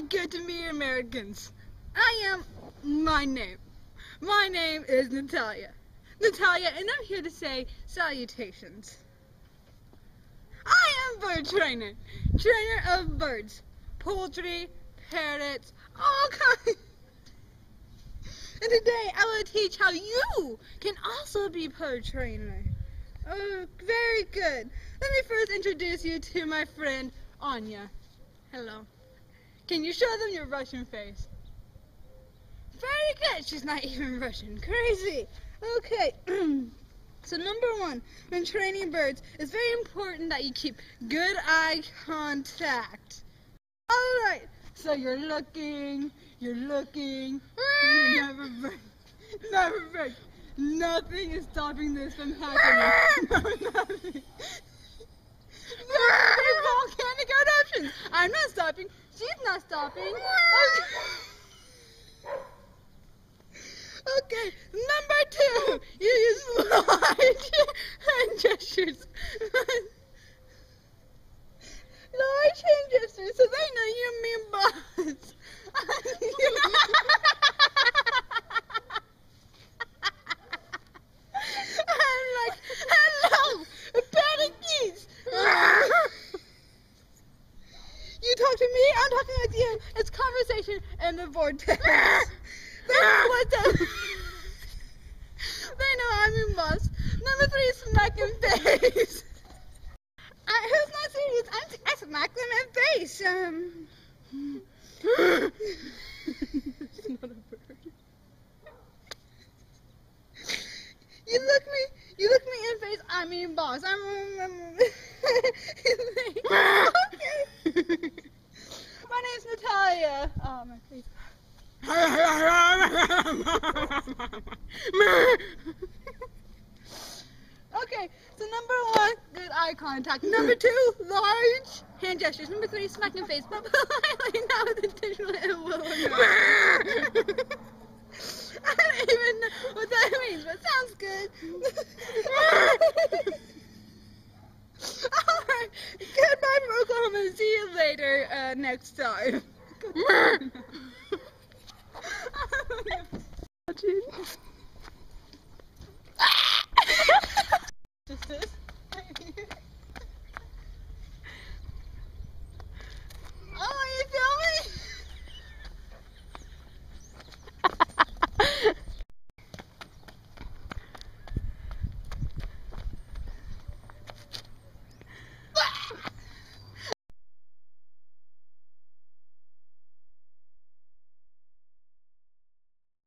good to meet Americans. My name is Natalia. Natalia, and I'm here to say salutations. I am bird trainer of birds, poultry, parrots, all kinds. And today I will teach how you can also be bird trainer. Oh, very good. Let me first introduce you to my friend Anya. Hello. Can you show them your Russian face? Very good. She's not even Russian. Crazy. Okay. So number one, when training birds, it's very important that you keep good eye contact. Alright. So you're looking, never break. Nothing is stopping this from happening. No, nothing. No, volcanic eruptions. I'm not stopping. She's not stopping. Okay, number two, you use large hand gestures. Large hand gestures, so they know you mean boss. I'm like, hello, Paradise. You talk to me, I'm talking with you. It's conversation in the vortex. They know I'm in boss. Number three, smack in face. Who's not serious? I smack them in face. It's not a bird. You look me in face. I mean boss. Okay. My name's Natalia. Oh, my face. Okay, so number one, good eye contact. Number two, large hand gestures. Number three, smack in the face. But now with the digital, it will.